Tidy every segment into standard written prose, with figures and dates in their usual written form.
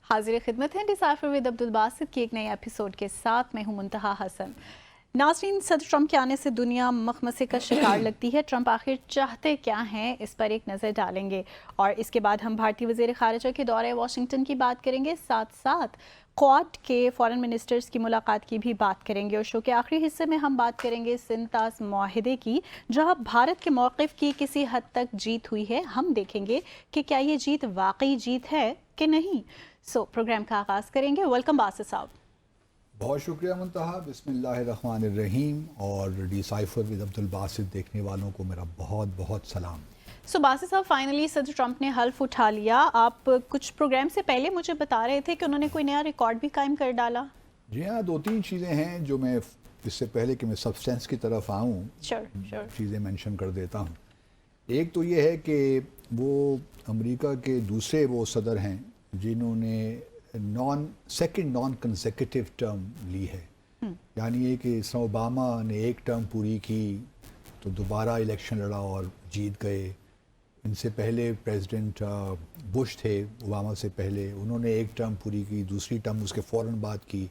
حاضر خدمت ہے ڈیسائفر ود عبدالباسط کی ایک نئے ایپیسوڈ کے ساتھ. میں ہوں منتہا حسن. ناظرین، صدر ٹرمپ کے آنے سے دنیا مخمصے کا شکار لگتی ہے. ٹرمپ آخر چاہتے کیا ہیں، اس پر ایک نظر ڈالیں گے، اور اس کے بعد ہم بھارتی وزیر خارجہ کے دورہ واشنگٹن کی بات کریں گے. ساتھ ساتھ کواد کے فارن منسٹرز کی ملاقات کی بھی بات کریں گے. اور شو کے آخری حصے میں ہم بات کریں گے سنتاز معاہدے کی، جہاں بھارت کے موقف کی کسی حد تک جیت ہوئی ہے. ہم دیکھیں گے کہ کیا یہ جیت واقعی جیت ہے کہ نہیں. پروگرام کا آغاز کریں گے. ویلکم باسط صاحب. بہت شکریہ منتہا. بسم اللہ الرحمن الرحیم. اور ڈیسائفر ود عبدالباسط دیکھنے والوں کو میرا بہت بہت سلام. باسط صاحب، فائنلی صدر ٹرمپ نے حلف اٹھا لیا. آپ کچھ پروگرام سے پہلے مجھے بتا رہے تھے کہ انہوں نے کوئی نیا ریکارڈ بھی قائم کر ڈالا. جی ہاں، دو تین چیزیں ہیں جو میں اس سے پہلے کہ میں سبسٹینس کی طرف آؤں چیزیں مینشن کر دیتا ہوں. ایک تو یہ ہے کہ وہ امریکہ کے دوسرے وہ صدر ہیں جنہوں نے سیکنڈ نان کنزیکٹیو ٹرم لی ہے. یعنی یہ کہ اس طرح اوباما نے ایک ٹرم پوری کی تو دوبارہ الیکشن لڑا اور جیت گئے. ان سے پہلے پریزیڈنٹ بش تھے اوباما سے پہلے، انہوں نے ایک ٹرم پوری کی، دوسری ٹرم اس کے فوراً بعد کی،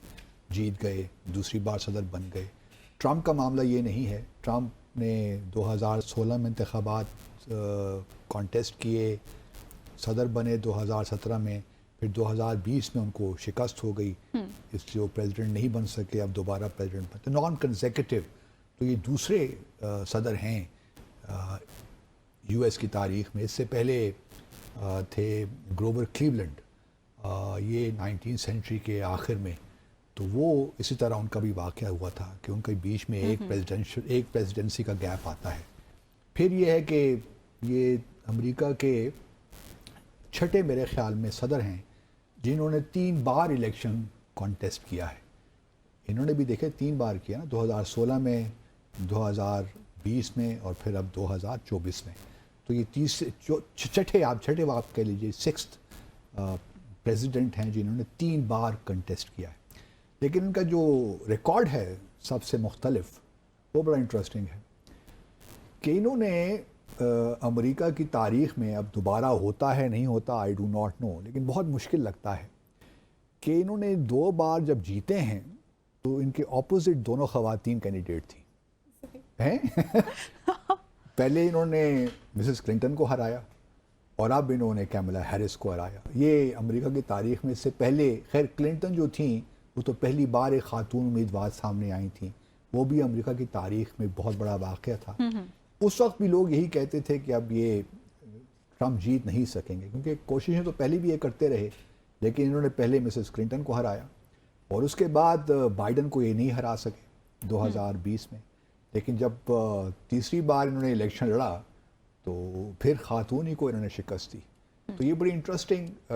جیت گئے، دوسری بار صدر بن گئے. ٹرمپ کا معاملہ یہ نہیں ہے. ٹرمپ نے 2016 میں انتخابات کانٹیسٹ کیے، صدر بنے 2017 میں، پھر 2020 میں ان کو شکست ہو گئی، اس لیے وہ پریزیڈنٹ نہیں بن سکے. اب دوبارہ پریزیڈنٹ بنتے. نان کنزیکٹیو تو یہ دوسرے صدر ہیں یو ایس کی تاریخ میں. اس سے پہلے تھے گروور کلیولینڈ، یہ 19 سینچری کے آخر میں. تو وہ اسی طرح ان کا بھی واقعہ ہوا تھا کہ ان کے بیچ میں ایک پریزیڈنسی کا گیپ آتا ہے. پھر یہ ہے کہ یہ امریکہ کے چھٹے میرے خیال میں صدر ہیں جنہوں نے 3 بار الیکشن کانٹیسٹ کیا ہے. انہوں نے بھی دیکھے 3 بار کیا نا، 2016 میں، 2020 میں، اور پھر اب 2024 میں. تو یہ چھٹے آپ کہہ لیجیے 6th پریزیڈنٹ ہیں جنہوں نے 3 بار کنٹیسٹ کیا ہے. لیکن ان کا جو ریکارڈ ہے سب سے مختلف، وہ بڑا انٹرسٹنگ ہے کہ انہوں نے امریکہ کی تاریخ میں، اب دوبارہ ہوتا ہے نہیں ہوتا آئی ڈو ناٹ نو، لیکن بہت مشکل لگتا ہے کہ انہوں نے 2 بار جب جیتے ہیں تو ان کے اپوزٹ دونوں خواتین کینڈیڈیٹ تھیں. پہلے انہوں نے مسز کلنٹن کو ہرایا اور اب انہوں نے کیملا ہیرس کو ہرایا. یہ امریکہ کی تاریخ میں اس سے پہلے، خیر کلنٹن جو تھیں وہ تو پہلی بار ایک خاتون امیدوار سامنے آئی تھیں، وہ بھی امریکہ کی تاریخ میں بہت بڑا واقعہ تھا. اس وقت بھی لوگ یہی کہتے تھے کہ اب یہ ٹرمپ جیت نہیں سکیں گے، کیونکہ کوششیں تو پہلے بھی یہ کرتے رہے، لیکن انہوں نے پہلے مسز کلنٹن کو ہرایا اور اس کے بعد بائیڈن کو یہ نہیں ہرا سکے 2020 میں. لیکن جب تیسری بار انہوں نے الیکشن لڑا تو پھر خاتون ہی کو انہوں نے شکست دی. تو یہ بڑی انٹرسٹنگ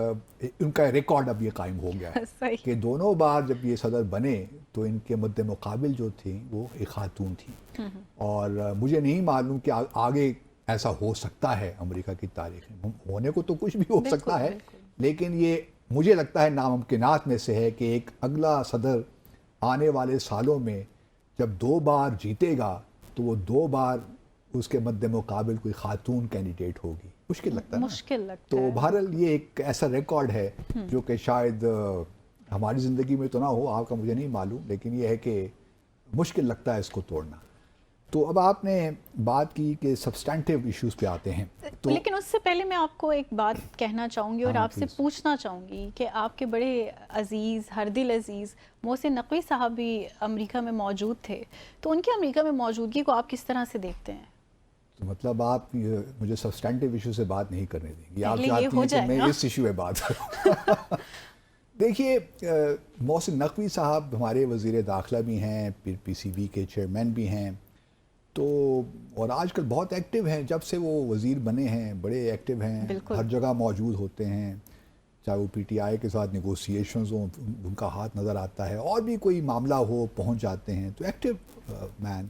ان کا ریکارڈ اب یہ قائم ہو گیا ہے کہ دونوں بار جب یہ صدر بنے تو ان کے مد مقابل جو تھی وہ ایک خاتون تھی. اور مجھے نہیں معلوم کہ آگے ایسا ہو سکتا ہے امریکہ کی تاریخ میں. ہونے کو تو کچھ بھی ہو سکتا ہے، لیکن یہ مجھے لگتا ہے ناممکنات میں سے ہے کہ ایک اگلا صدر آنے والے سالوں میں جب 2 بار جیتے گا تو وہ 2 بار اس کے مد مقابل کوئی خاتون کینڈیڈیٹ ہوگی. مشکل لگتا ہے. تو بہرحال یہ ایک ایسا ریکارڈ ہے جو کہ شاید ہماری زندگی میں تو نہ ہو، آپ کا مجھے نہیں معلوم، لیکن یہ ہے کہ مشکل لگتا ہے اس کو توڑنا. تو اب آپ نے بات کی کہ سبسٹینٹیو ایشوز پہ آتے ہیں، لیکن اس سے پہلے میں آپ کو ایک بات کہنا چاہوں گی اور آپ سے پوچھنا چاہوں گی کہ آپ کے بڑے عزیز، ہر دل عزیز محسن نقوی صاحب بھی امریکہ میں موجود تھے. تو ان کی امریکہ میں موجودگی کو آپ کس طرح سے دیکھتے ہیں؟ تو مطلب آپ مجھے سبسٹینٹیو ایشو سے بات نہیں کرنے دیں گی، آپ چاہتی ہیں کہ میں اس ایشو پہ بات کروں. دیکھیے، محسن نقوی صاحب ہمارے وزیر داخلہ بھی ہیں، پھر پی سی بی کے چیئرمین بھی ہیں، تو اور آج کل بہت ایکٹیو ہیں. جب سے وہ وزیر بنے ہیں بڑے ایکٹیو ہیں، ہر جگہ موجود ہوتے ہیں، چاہے وہ پی ٹی آئی کے ساتھ نیگوسیشنز ہوں ان کا ہاتھ نظر آتا ہے، اور بھی کوئی معاملہ ہو پہنچ جاتے ہیں. تو ایکٹیو مین.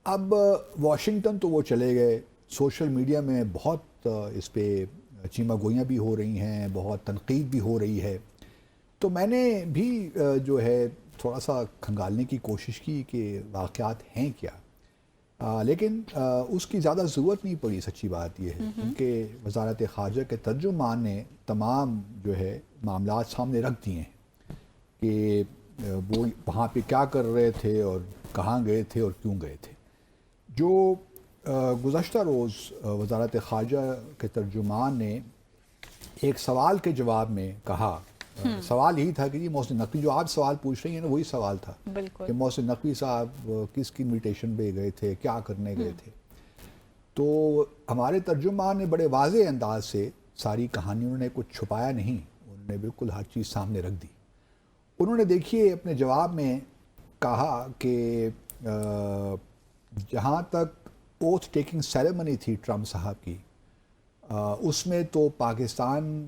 اب واشنگٹن تو وہ چلے گئے، سوشل میڈیا میں بہت اس پہ چیمہ گوئیاں بھی ہو رہی ہیں، بہت تنقید بھی ہو رہی ہے. تو میں نے بھی جو ہے تھوڑا سا کھنگالنے کی کوشش کی کہ واقعات ہیں کیا. لیکن اس کی زیادہ ضرورت نہیں پڑی. سچی بات یہ ہے کیونکہ وزارت خارجہ کے ترجمان نے تمام جو ہے معاملات سامنے رکھ دیے ہیں کہ وہ وہاں پہ کیا کر رہے تھے اور کہاں گئے تھے اور کیوں گئے تھے. جو گزشتہ روز وزارت خارجہ کے ترجمان نے ایک سوال کے جواب میں کہا، سوال یہی تھا کہ جی محسن نقوی، جو آپ سوال پوچھ رہی ہیں نا وہی سوال تھا کہ محسن نقوی صاحب کس کی انویٹیشن پہ گئے تھے، کیا کرنے گئے تھے. تو ہمارے ترجمان نے بڑے واضح انداز سے ساری کہانی، انہوں نے کچھ چھپایا نہیں، انہوں نے بالکل ہر چیز سامنے رکھ دی. انہوں نے دیکھیے اپنے جواب میں کہا کہ جہاں تک اوتھ ٹیکنگ سیریمنی تھی ٹرمپ صاحب کی، اس میں تو پاکستان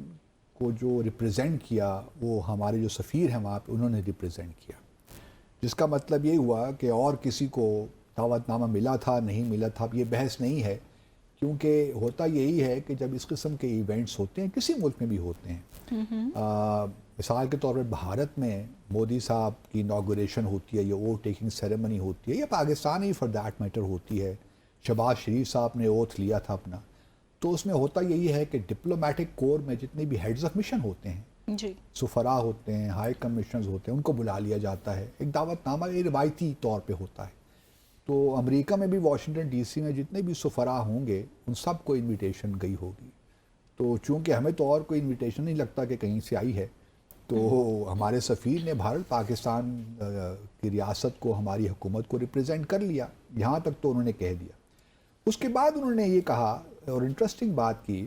کو جو ریپریزنٹ کیا وہ ہمارے جو سفیر ہیں وہاں پہ انہوں نے ریپریزنٹ کیا، جس کا مطلب یہ ہوا کہ اور کسی کو دعوت نامہ ملا تھا نہیں ملا تھا. اب یہ بحث نہیں ہے، کیونکہ ہوتا یہی ہے کہ جب اس قسم کے ایونٹس ہوتے ہیں کسی ملک میں بھی ہوتے ہیں، مثال کے طور پر بھارت میں مودی صاحب کی انوگریشن ہوتی ہے یا اوتھ ٹیکنگ سیریمنی ہوتی ہے، یا پاکستان ہی فار دیٹ میٹر ہوتی ہے، شہباز شریف صاحب نے اوتھ لیا تھا اپنا، تو اس میں ہوتا یہی ہے کہ ڈپلومیٹک کور میں جتنے بھی ہیڈز آف مشن ہوتے ہیں، سفراء ہوتے ہیں، ہائی کمیشنرز ہوتے ہیں، ان کو بلا لیا جاتا ہے. ایک دعوت نامہ یہ روایتی طور پہ ہوتا ہے. تو امریکہ میں بھی واشنگٹن ڈی سی میں جتنے بھی سفراء ہوں گے ان سب کو انویٹیشن گئی ہوگی. تو چونکہ ہمیں تو اور کوئی انویٹیشن نہیں لگتا کہ کہیں سے آئی ہے، تو ہمارے سفیر نے بھارت پاکستان کی ریاست کو، ہماری حکومت کو ریپریزنٹ کر لیا، یہاں تک تو انہوں نے کہہ دیا. اس کے بعد انہوں نے یہ کہا اور انٹرسٹنگ بات کی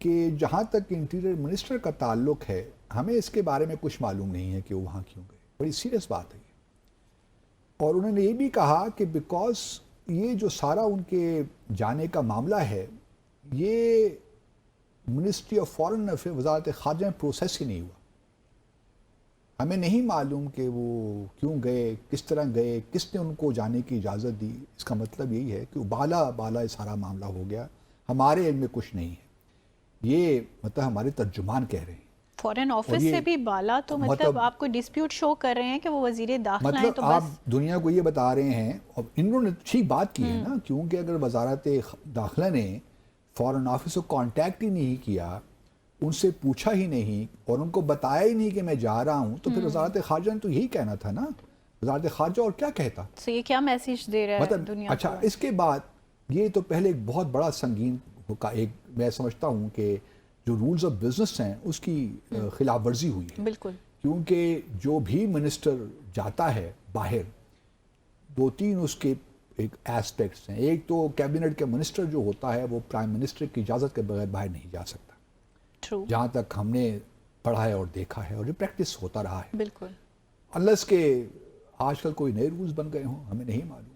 کہ جہاں تک انٹیریئر منسٹر کا تعلق ہے ہمیں اس کے بارے میں کچھ معلوم نہیں ہے کہ وہ وہاں کیوں گئے. بڑی سیریس بات ہے یہ. اور انہوں نے یہ بھی کہا کہ بیکاز یہ جو سارا ان کے جانے کا معاملہ ہے یہ منسٹری آف فارن افیئر، وزارت خارجہ میں پروسیس ہی نہیں ہوا، ہمیں نہیں معلوم کہ وہ کیوں گئے، کس طرح گئے، کس نے ان کو جانے کی اجازت دی. اس کا مطلب یہی ہے کہ بالا یہ سارا معاملہ ہو گیا، ہمارے علم میں کچھ نہیں ہے. یہ مطلب ہمارے ترجمان کہہ رہے ہیں. فورن آفس سے بھی بالا، تو مطلب آپ کو ڈسپیوٹ شو کر رہے ہیں کہ وہ وزیر داخلہ ہیں، تو آپ دنیا کو یہ بتا رہے ہیں. اور انہوں نے ٹھیک بات کی ہے نا، کیونکہ اگر وزارت داخلہ نے فورن آفس کو کانٹیکٹ ہی نہیں کیا، ان سے پوچھا ہی نہیں اور ان کو بتایا ہی نہیں کہ میں جا رہا ہوں، تو پھر وزارت خارجہ نے تو یہی کہنا تھا نا. وزارت خارجہ اور کیا کہتا؟ تو یہ کیا میسیج دے رہا ہے دنیا کو؟ اچھا، اس کے بعد یہ تو پہلے ایک بہت بڑا سنگین کا ایک میں سمجھتا ہوں کہ جو رولز آف بزنس ہیں اس کی خلاف ورزی ہوئی ہے. بالکل. کیونکہ جو بھی منسٹر جاتا ہے باہر، دو تین اس کے ایک ایسپیکٹس ہیں. ایک تو کیبنٹ کے منسٹر جو ہوتا ہے وہ پرائم منسٹر کی اجازت کے بغیر باہر نہیں جا سکتا، جہاں تک ہم نے پڑھا ہے اور دیکھا ہے، اور یہ پریکٹس ہوتا رہا ہے. بالکل. انلیس کہ آج کل کوئی نئے رولز بن گئے ہوں، ہمیں نہیں معلوم.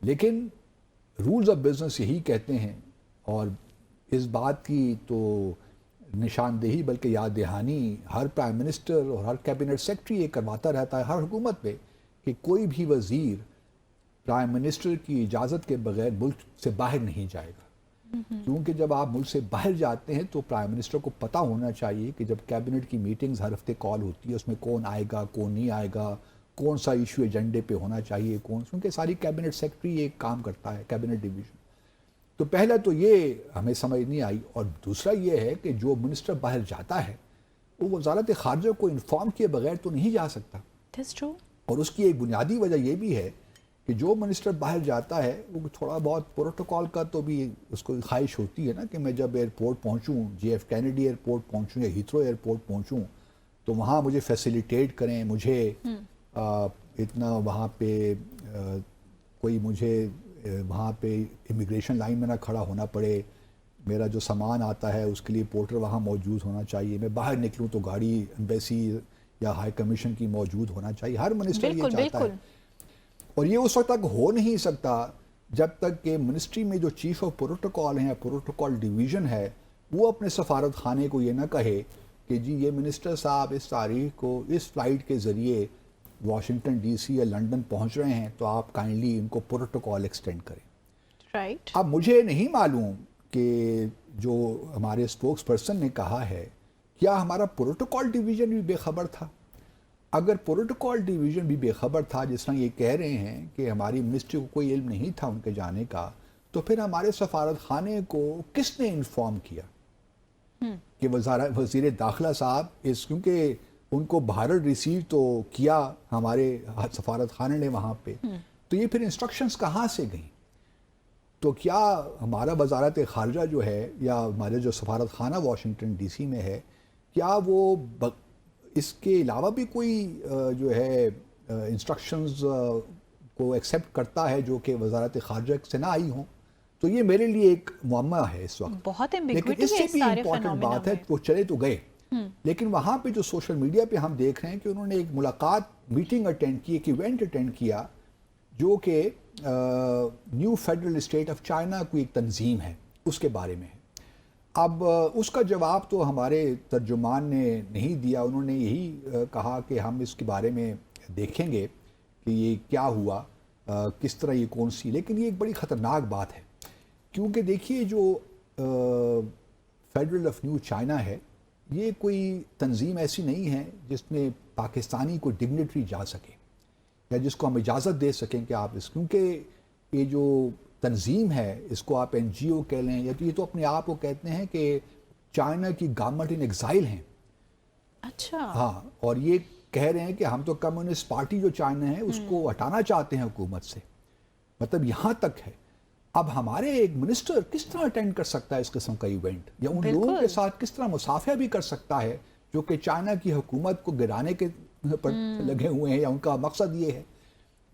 لیکن رولز آف بزنس یہی کہتے ہیں، اور اس بات کی تو نشاندہی بلکہ یاد دہانی ہر پرائم منسٹر اور ہر کیبنٹ سیکرٹری یہ کرواتا رہتا ہے ہر حکومت پہ کہ کوئی بھی وزیر پرائم منسٹر کی اجازت کے بغیر ملک سے باہر نہیں جائے گا. کیونکہ جب آپ ملک سے باہر جاتے ہیں تو پرائم منسٹر کو پتہ ہونا چاہیے کہ جب کیبنٹ کی میٹنگز ہر ہفتے کال ہوتی ہے اس میں کون آئے گا، کون نہیں آئے گا، کون سا ایشو ایجنڈے پہ ہونا چاہیے، کیونکہ ساری کیبنٹ سیکرٹری یہ کام کرتا ہے، کیبنٹ ڈویژن. تو پہلا تو یہ ہمیں سمجھ نہیں آئی. اور دوسرا یہ ہے کہ جو منسٹر باہر جاتا ہے وہ وزارت خارجہ کو انفارم کیے بغیر تو نہیں جا سکتا. اور اس کی ایک بنیادی وجہ یہ بھی ہے کہ جو منسٹر باہر جاتا ہے وہ تھوڑا بہت پروٹوکول کا تو بھی اس کو خواہش ہوتی ہے نا کہ میں جب ایئرپورٹ پہنچوں، جے ایف کینیڈی ایئرپورٹ پہنچوں یا ہیتھرو ایئرپورٹ پہنچوں تو وہاں مجھے فیسیلیٹیٹ کریں، مجھے اتنا وہاں پہ کوئی مجھے وہاں پہ امیگریشن لائن میں نہ کھڑا ہونا پڑے، میرا جو سامان آتا ہے اس کے لیے پورٹر وہاں موجود ہونا چاہیے، میں باہر نکلوں تو گاڑی ایمبیسی یا ہائی کمیشن کی موجود ہونا چاہیے. ہر منسٹر یہ چاہتا ہے. اور یہ اس وقت تک ہو نہیں سکتا جب تک کہ منسٹری میں جو چیف آف پروٹوکول ہیں یا پروٹوکول ڈویژن ہے وہ اپنے سفارت خانے کو یہ نہ کہے کہ جی یہ منسٹر صاحب اس تاریخ کو اس فلائٹ کے ذریعے واشنگٹن ڈی سی یا لنڈن پہنچ رہے ہیں تو آپ کائنڈلی ان کو پروٹوکول ایکسٹینڈ کریں. رائٹ. اب مجھے نہیں معلوم کہ جو ہمارے اسپوکس پرسن نے کہا ہے کیا ہمارا پروٹوکول ڈویژن بھی بے خبر تھا. اگر پروٹوکول ڈویژن بھی بے خبر تھا، جس طرح یہ کہہ رہے ہیں کہ ہماری منسٹری کو کوئی علم نہیں تھا ان کے جانے کا، تو پھر ہمارے سفارت خانے کو کس نے انفارم کیا کہ وزیر داخلہ صاحب کیونکہ ان کو بھارت ریسیو تو کیا ہمارے سفارت خانے نے وہاں پہ، تو یہ پھر انسٹرکشنز کہاں سے گئیں؟ تو کیا ہمارا وزارت خارجہ جو ہے یا ہمارے جو سفارت خانہ واشنگٹن ڈی سی میں ہے، کیا وہ اس کے علاوہ بھی کوئی جو ہے انسٹرکشنز کو ایکسیپٹ کرتا ہے جو کہ وزارت خارجہ سے نہ آئی ہوں؟ تو یہ میرے لیے ایک معمہ ہے اس وقت. بہت لیکن اس سے بھی امپورٹنٹ بات ہے، وہ چلے تو گئے، لیکن وہاں پہ جو سوشل میڈیا پہ ہم دیکھ رہے ہیں کہ انہوں نے ایک ملاقات میٹنگ اٹینڈ کی، ایک ایونٹ اٹینڈ کیا جو کہ new federal state of China کوئی ایک تنظیم ہے، اس کے بارے میں ہے. اب اس کا جواب تو ہمارے ترجمان نے نہیں دیا، انہوں نے یہی کہا کہ ہم اس کے بارے میں دیکھیں گے کہ یہ کیا ہوا، کس طرح یہ کون سی. لیکن یہ ایک بڑی خطرناک بات ہے، کیونکہ دیکھیے جو فیڈرل آف نیو چائنا ہے، یہ کوئی تنظیم ایسی نہیں ہے جس میں پاکستانی کو ڈگنیٹری جا سکے یا جس کو ہم اجازت دے سکیں کہ آپ کیونکہ یہ جو تنظیم ہے، اس کو آپ این جی او کہہ لیں یا تو یہ تو اپنے آپ کو کہتے ہیں کہ چائنا کی گورنمنٹ ان ایگزائل ہیں. اچھا. ہاں، اور یہ کہہ رہے ہیں کہ ہم تو کمیونسٹ پارٹی جو چائنا ہے اس کو ہٹانا چاہتے ہیں حکومت سے، مطلب یہاں تک ہے. اب ہمارے ایک منسٹر کس طرح اٹینڈ کر سکتا ہے اس قسم کا ایونٹ، یا ان لوگوں کے ساتھ کس طرح مصافحہ بھی کر سکتا ہے جو کہ چائنا کی حکومت کو گرانے کے پر لگے ہوئے ہیں، یا ان کا مقصد یہ ہے.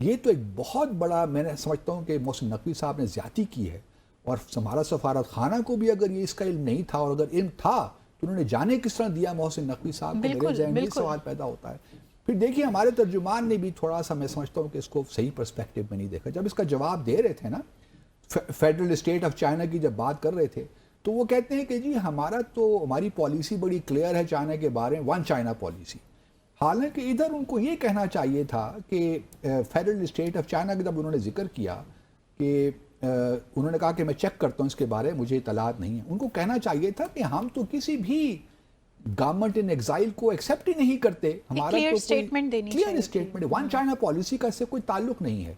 یہ تو ایک بہت بڑا، میں نے سمجھتا ہوں کہ محسن نقوی صاحب نے زیادتی کی ہے. اور ہمارا سفارت خانہ کو بھی اگر یہ اس کا علم نہیں تھا، اور اگر علم تھا تو انہوں نے جانے کس طرح دیا محسن نقوی صاحب کو؟ میرے ذہن میں یہ سوال پیدا ہوتا ہے. پھر دیکھیے ہمارے ترجمان نے بھی تھوڑا سا، میں سمجھتا ہوں کہ اس کو صحیح پرسپیکٹو میں نہیں دیکھا. جب اس کا جواب دے رہے تھے نا، فیڈرل اسٹیٹ آف چائنا کی جب بات کر رہے تھے، تو وہ کہتے ہیں کہ جی ہماری پالیسی بڑی کلیئر ہے چائنا کے بارے میں، ون چائنا پالیسی. حالانکہ ادھر ان کو یہ کہنا چاہیے تھا کہ فیڈرل اسٹیٹ آف چائنا کا جب انہوں نے ذکر کیا کہ انہوں نے کہا کہ میں چیک کرتا ہوں اس کے بارے میں، مجھے اطلاعات نہیں ہے، ان کو کہنا چاہیے تھا کہ ہم تو کسی بھی گورنمنٹ ان ایگزائل کو ایکسیپٹ ہی نہیں کرتے. ہمارا تو clear statement, one China policy کا اس سے کوئی تعلق نہیں ہے.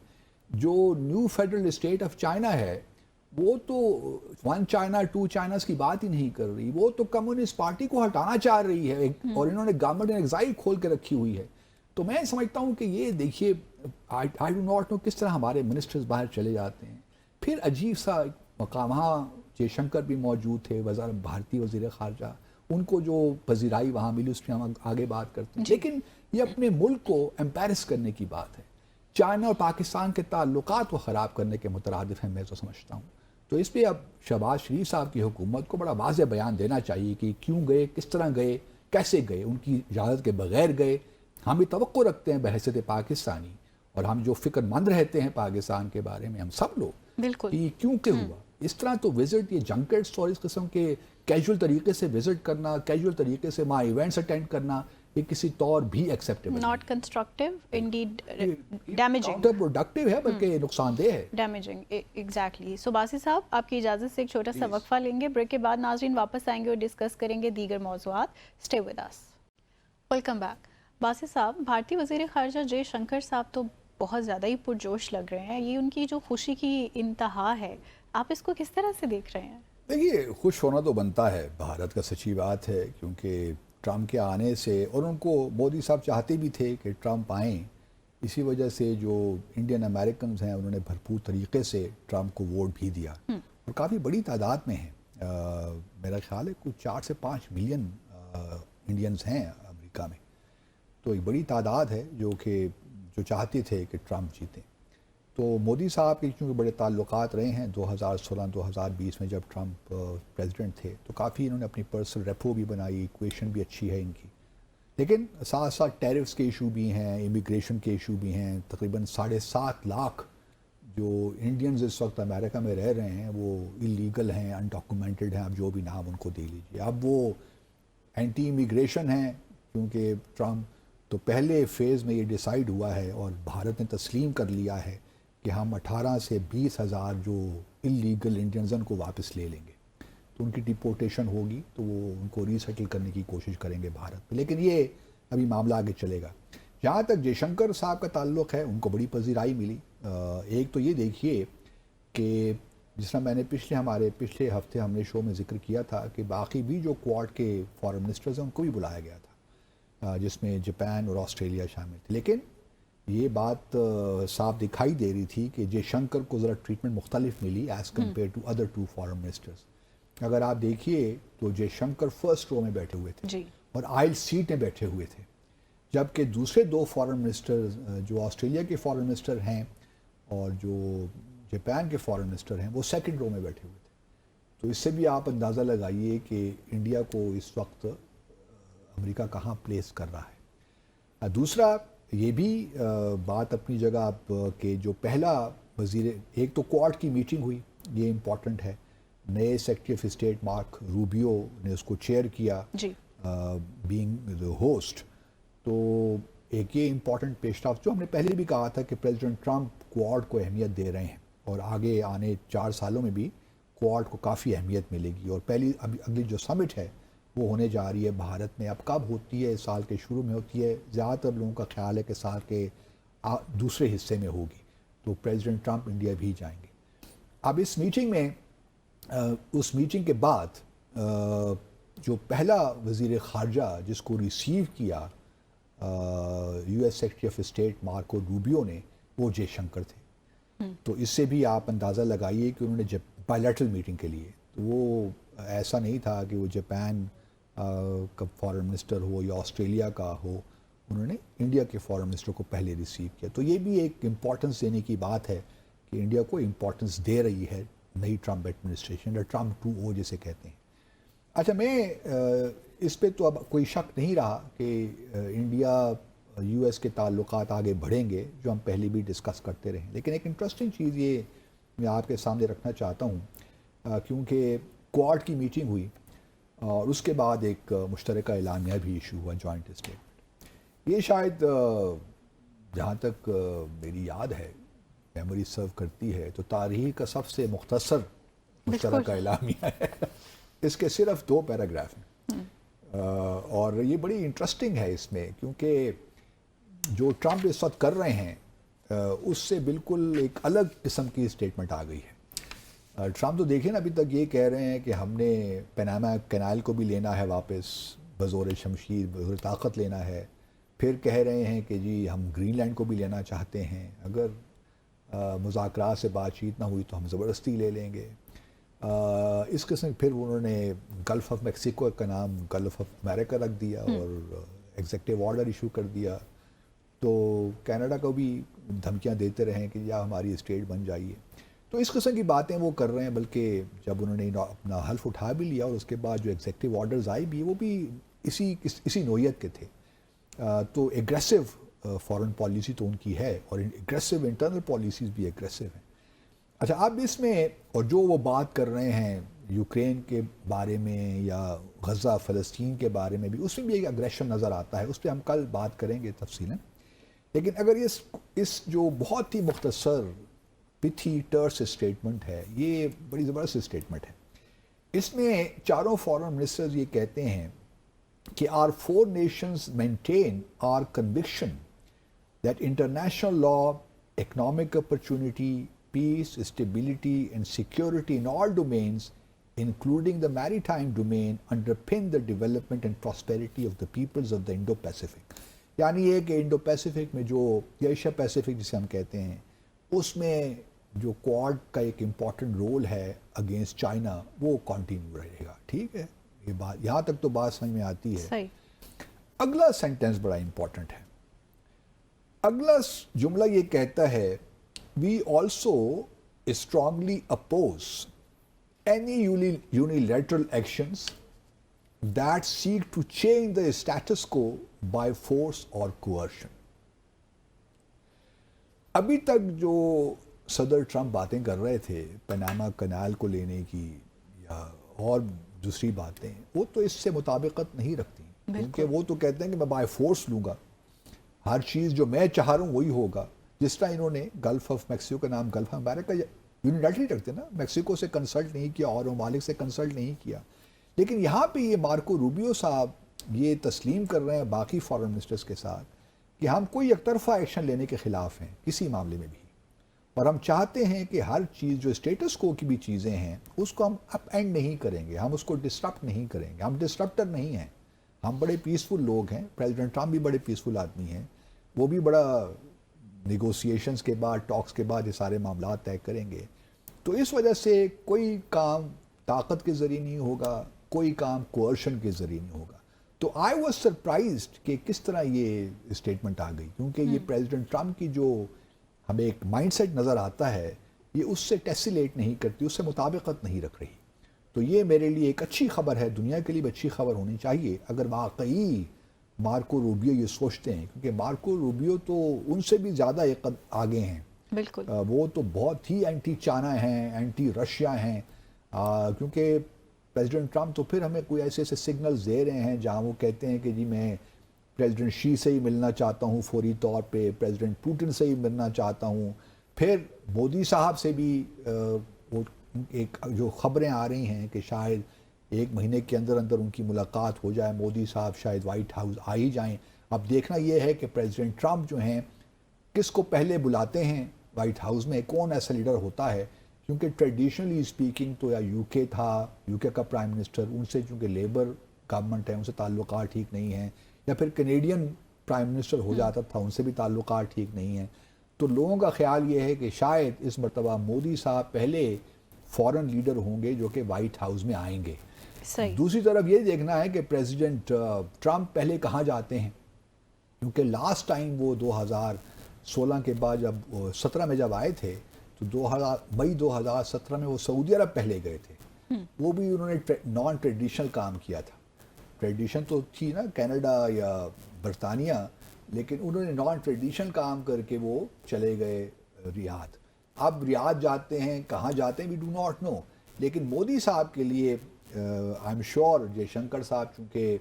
جو new federal state of China ہے وہ تو ون چائنا ٹو چائناز کی بات ہی نہیں کر رہی، وہ تو کمیونسٹ پارٹی کو ہٹانا چاہ رہی ہے، اور انہوں نے گورنمنٹ ایگزائل کھول کے رکھی ہوئی ہے. تو میں سمجھتا ہوں کہ یہ دیکھیے آئی ڈو ناٹ نو کس طرح ہمارے منسٹرز باہر چلے جاتے ہیں. پھر عجیب سا مقام، وہاں جے شنکر بھی موجود تھے، بھارتی وزیر خارجہ، ان کو جو پذیرائی وہاں ملی اس پہ ہم آگے بات کرتے ہیں. لیکن یہ اپنے ملک کو امپیرس کرنے کی بات ہے. چائنا اور پاکستان کے تعلقات کو خراب کرنے کے مترادف ہیں، میں تو سمجھتا ہوں. تو اس پہ اب شہباز شریف صاحب کی حکومت کو بڑا واضح بیان دینا چاہیے کہ کیوں گئے، کس طرح گئے، کیسے گئے، ان کی اجازت کے بغیر گئے. ہم بھی توقع رکھتے ہیں بحیثیت پاکستانی، اور ہم جو فکر مند رہتے ہیں پاکستان کے بارے میں، ہم سب لوگ، بالکل، یہ کیوں کہ ہوا اس طرح. تو وزٹ، یہ جنکٹس اور اس قسم کے کیجول طریقے سے وزٹ کرنا، کیجول طریقے سے وہاں ایونٹس اٹینڈ کرنا، یہ کسی طور بھی acceptable, not constructive, indeed damaging, productive ہے بلکہ نقصان دہ ہے، ڈیمیجنگ. ایگزیکٹلی. سو باسی صاحب، آپ کی اجازت سے ایک چھوٹا سا وقفہ لیں گے. بریک کے بعد ناظرین واپس آئیں گے اور ڈسکس کریں گے دیگر موضوعات. Stay with us. Welcome back. باسی صاحب، بھارتی وزیر خارجہ جے شنکر صاحب تو بہت زیادہ ہی پرجوش لگ رہے ہیں. یہ ان کی جو خوشی کی انتہا ہے، آپ اس کو کس طرح سے دیکھ رہے ہیں؟ دیکھیے خوش ہونا تو بنتا ہے بھارت کا، سچی بات ہے، کیونکہ ٹرمپ کے آنے سے، اور ان کو مودی صاحب چاہتے بھی تھے کہ ٹرمپ آئیں، اسی وجہ سے جو انڈین امریکنز ہیں انہوں نے بھرپور طریقے سے ٹرمپ کو ووٹ بھی دیا، اور کافی بڑی تعداد میں ہیں. میرا خیال ہے کچھ 4 سے 5 ملین انڈینز ہیں امریکہ میں. تو ایک بڑی تعداد ہے جو چاہتے تھے کہ ٹرمپ جیتیں. تو مودی صاحب کے چونکہ بڑے تعلقات رہے ہیں 2016-2020 میں جب ٹرمپ پریزیڈنٹ تھے، تو کافی انہوں نے اپنی پرسنل ریپو بھی بنائی، ایکویشن بھی اچھی ہے ان کی. لیکن ساتھ ساتھ ٹیرفز کے ایشو بھی ہیں، امیگریشن کے ایشو بھی ہیں. تقریباً 7.5 لاکھ جو انڈینز اس وقت امریکہ میں رہ رہے ہیں وہ اللیگل ہیں، انڈاکومنٹڈ ہیں، اب جو بھی نام ان کو دے لیجیے. اب وہ اینٹی امیگریشن ہیں کیونکہ ٹرمپ، تو پہلے فیز میں یہ ڈیسائیڈ ہوا ہے اور بھارت نے تسلیم کر لیا ہے کہ ہم 18 سے 20 ہزار جو اللیگل انڈینزن کو واپس لے لیں گے. تو ان کی ڈیپورٹیشن ہوگی تو وہ ان کو ری سیٹل کرنے کی کوشش کریں گے بھارت میں. لیکن یہ ابھی معاملہ آگے چلے گا. جہاں تک جے شنکر صاحب کا تعلق ہے ان کو بڑی پذیرائی ملی. ایک تو یہ دیکھیے کہ جس طرح میں نے پچھلے ہفتے ہم نے شو میں ذکر کیا تھا کہ باقی بھی جو کوارڈ کے فارن منسٹرز ہیں ان کو بھی بلایا گیا تھا جس میں جاپان اور آسٹریلیا شامل تھے. لیکن یہ بات صاف دکھائی دے رہی تھی کہ جے شنکر کو ذرا ٹریٹمنٹ مختلف ملی as compared to other to foreign ministers. اگر آپ دیکھیے تو جے شنکر فرسٹ رو میں بیٹھے ہوئے تھے اور آئل سیٹ میں بیٹھے ہوئے تھے, جبکہ دوسرے دو فارن منسٹر جو آسٹریلیا کے فارن منسٹر ہیں اور جو جاپان کے فارن منسٹر ہیں وہ سیکنڈ رو میں بیٹھے ہوئے تھے. تو اس سے بھی آپ اندازہ لگائیے کہ انڈیا کو اس وقت امریکہ کہاں پلیس کر رہا ہے. دوسرا یہ بھی بات اپنی جگہ آپ کہ جو پہلا وزیر, ایک تو کوارڈ کی میٹنگ ہوئی, یہ امپورٹنٹ ہے, نئے secretary of state mark Rubio نے اس کو چیئر کیا بینگ دا ہوسٹ. تو ایک یہ امپورٹنٹ پیش رفت جو ہم نے پہلے بھی کہا تھا کہ پریزیڈنٹ ٹرمپ کوارڈ کو اہمیت دے رہے ہیں اور آگے آنے 4 سالوں میں بھی کوارڈ کو کافی اہمیت ملے گی. اور اگلی جو سمٹ ہے وہ ہونے جا رہی ہے بھارت میں. اب کب ہوتی ہے؟ سال کے شروع میں ہوتی ہے. زیادہ تر لوگوں کا خیال ہے کہ سال کے دوسرے حصے میں ہوگی. تو پریزیڈنٹ ٹرمپ انڈیا بھی جائیں گے. اب اس میٹنگ میں اس میٹنگ کے بعد جو پہلا وزیر خارجہ جس کو ریسیو کیا U S secretary of state Marco Rubio نے, وہ جے شنکر تھے. تو اس سے بھی آپ اندازہ لگائیے کہ انہوں نے بائیلیٹرل میٹنگ کے لیے, تو وہ ایسا نہیں تھا کہ وہ جاپان کا فارن منسٹر ہو یا آسٹریلیا کا ہو, انہوں نے انڈیا کے فارن منسٹر کو پہلے ریسیو کیا. تو یہ بھی ایک امپورٹنس دینے کی بات ہے کہ انڈیا کو امپورٹنس دے رہی ہے نئی ٹرمپ ایڈمنسٹریشن, یا ٹرمپ 2.0 جسے کہتے ہیں. اچھا, میں اس پہ تو اب کوئی شک نہیں رہا کہ انڈیا یو ایس کے تعلقات آگے بڑھیں گے, جو ہم پہلے بھی ڈسکس کرتے رہے. لیکن ایک انٹرسٹنگ چیز یہ میں آپ کے سامنے رکھنا چاہتا ہوں, کیونکہ کوارڈ کی میٹنگ ہوئی اور اس کے بعد ایک مشترکہ اعلامیہ بھی ایشو ہوا, جوائنٹ اسٹیٹمنٹ. یہ شاید جہاں تک میری یاد ہے, میموری سرو کرتی ہے, تو تاریخ کا سب سے مختصر مشترکہ اعلامیہ ہے. اس کے صرف 2 پیراگراف ہیں اور یہ بڑی انٹرسٹنگ ہے اس میں, کیونکہ جو ٹرمپ اس وقت کر رہے ہیں اس سے بالکل ایک الگ قسم کی اسٹیٹمنٹ آ گئی ہے. ٹرمپ تو دیکھیں نا, ابھی تک یہ کہہ رہے ہیں کہ ہم نے پیناما کینال کو بھی لینا ہے واپس, بزور شمشیر بزور طاقت لینا ہے. پھر کہہ رہے ہیں کہ جی ہم گرین لینڈ کو بھی لینا چاہتے ہیں, اگر مذاکرات سے بات چیت نہ ہوئی تو ہم زبردستی لے لیں گے. اس قسم پھر انہوں نے گلف آف میکسیکو کا نام گلف آف امریکہ رکھ دیا اور ایگزیکٹو آرڈر ایشو کر دیا. تو کینیڈا کو بھی دھمکیاں دیتے رہے کہ یا ہماری اسٹیٹ بن جائیے. تو اس قسم کی باتیں وہ کر رہے ہیں, بلکہ جب انہوں نے اپنا حلف اٹھا بھی لیا اور اس کے بعد جو ایگزیکٹو آرڈرز آئی بھی وہ بھی اسی نوعیت کے تھے. تو ایگریسو فارن پالیسی تو ان کی ہے اور ایگریسو انٹرنل پالیسیز بھی ایگریسو ہیں. اچھا, اب اس میں اور جو وہ بات کر رہے ہیں یوکرین کے بارے میں یا غزہ فلسطین کے بارے میں بھی, اس میں بھی ایک اگریشن نظر آتا ہے. اس پہ ہم کل بات کریں گے تفصیلاً. لیکن اگر اس جو بہت ہی مختصر پتھی ٹرس اسٹیٹمنٹ ہے, یہ بڑی زبردست اسٹیٹمنٹ ہے. اس میں چاروں فارن منسٹرز یہ کہتے ہیں کہ our 4 nations maintain our conviction that international law, economic opportunity, peace, stability and security in all domains, including the maritime domain, underpin the development and prosperity of the peoples of the Indo-Pacific. یعنی یہ کہ Indo Pacific میں جو Asia Pacific جسے ہم کہتے ہیں, اس میں جو کوارڈ کا ایک امپورٹنٹ رول ہے اگینسٹ چائنا, وہ کنٹینیو رہے گا. ٹھیک ہے, یہ بات یہاں تک تو بات سمجھ میں آتی ہے. صحیح. اگلا سینٹنس بڑا امپورٹنٹ ہے. اگلا جملہ یہ کہتا ہے we also strongly oppose any unilateral actions that seek to change the status quo by force اور کوئرشن. ابھی تک جو صدر ٹرمپ باتیں کر رہے تھے پیناما کنال کو لینے کی یا اور دوسری باتیں, وہ تو اس سے مطابقت نہیں رکھتی, کیونکہ وہ تو کہتے ہیں کہ میں بائی فورس لوں گا, ہر چیز جو میں چاہ رہا ہوں وہی ہوگا. جس طرح انہوں نے گلف آف میکسیکو کا نام گلف آف امریکہ یونیلیٹرلی رکھتے نا, میکسیکو سے کنسلٹ نہیں کیا اور ممالک سے کنسلٹ نہیں کیا. لیکن یہاں پہ یہ مارکو روبیو صاحب یہ تسلیم کر رہے ہیں باقی فارن منسٹرز کے ساتھ کہ ہم کوئی یک طرفہ ایکشن لینے کے خلاف ہیں کسی معاملے میں بھی، اور ہم چاہتے ہیں کہ ہر چیز جو اسٹیٹس کو کی بھی چیزیں ہیں اس کو ہم اپ اینڈ نہیں کریں گے، ہم اس کو ڈسٹرپٹ نہیں کریں گے، ہم ڈسٹرپٹر نہیں ہیں، ہم بڑے پیسفل لوگ ہیں، پریزیڈنٹ ٹرمپ بھی بڑے پیسفل آدمی ہیں، وہ بھی بڑا نیگوسیشنز کے بعد ٹاکس کے بعد یہ سارے معاملات طے کریں گے. تو اس وجہ سے کوئی کام طاقت کے ذریعے نہیں ہوگا، کوئی کام کوئرشن کے ذریعے نہیں ہوگا. تو آئی واز سرپرائزڈ کہ کس طرح یہ اسٹیٹمنٹ آ گئی، کیونکہ یہ پریزیڈنٹ ٹرمپ کی جو ہمیں ایک مائنڈ سیٹ نظر آتا ہے یہ اس سے ٹیسیلیٹ نہیں کرتی، اس سے مطابقت نہیں رکھ رہی. تو یہ میرے لیے ایک اچھی خبر ہے، دنیا کے لیے بھی اچھی خبر ہونی چاہیے اگر واقعی مارکو روبیو یہ سوچتے ہیں، کیونکہ مارکو روبیو تو ان سے بھی زیادہ ایک قد آگے ہیں. بالکل وہ تو بہت ہی اینٹی چائنا ہیں، اینٹی رشیا ہیں، کیونکہ پریزیڈنٹ ٹرمپ تو پھر ہمیں کوئی ایسے سگنلز دے رہے ہیں جہاں وہ کہتے ہیں کہ جی میں پریزیڈنٹ شی سے ہی ملنا چاہتا ہوں فوری طور پہ، پریزیڈنٹ پوٹن سے ہی ملنا چاہتا ہوں. پھر مودی صاحب سے بھی وہ ایک جو خبریں آ رہی ہیں کہ شاید 1 مہینے کے اندر اندر ان کی ملاقات ہو جائے، مودی صاحب شاید وائٹ ہاؤس آ ہی جائیں. اب دیکھنا یہ ہے کہ پریزیڈنٹ ٹرمپ جو ہیں کس کو پہلے بلاتے ہیں وائٹ ہاؤس میں، کون ایسا لیڈر ہوتا ہے، کیونکہ ٹریڈیشنلی اسپیکنگ تو یا یو کے تھا، یو کے کا پرائم منسٹر، ان سے چونکہ لیبر گورنمنٹ ہے ان سے تعلقات ٹھیک نہیں ہیں، یا پھر کینیڈین پرائم منسٹر ہو جاتا تھا، ان سے بھی تعلقات ٹھیک نہیں ہیں. تو لوگوں کا خیال یہ ہے کہ شاید اس مرتبہ مودی صاحب پہلے فورن لیڈر ہوں گے جو کہ وائٹ ہاؤس میں آئیں گے. دوسری طرف یہ دیکھنا ہے کہ پریزیڈنٹ ٹرمپ پہلے کہاں جاتے ہیں، کیونکہ لاسٹ ٹائم وہ 2016 کے بعد جب 17 میں جب آئے تھے تو مئی 2017 میں وہ سعودی عرب پہلے گئے تھے. وہ بھی انہوں نے نان ٹریڈیشنل کام کیا تھا. ٹریڈیشن تو تھی نا کینیڈا یا برطانیہ، لیکن انہوں نے نان ٹریڈیشنل کام کر کے وہ چلے گئے ریاض. اب ریاض جاتے ہیں، کہاں جاتے ہیں وی ڈو ناٹ نو. لیکن مودی صاحب کے لیے آئی ایم شیور جے شنکر صاحب چونکہ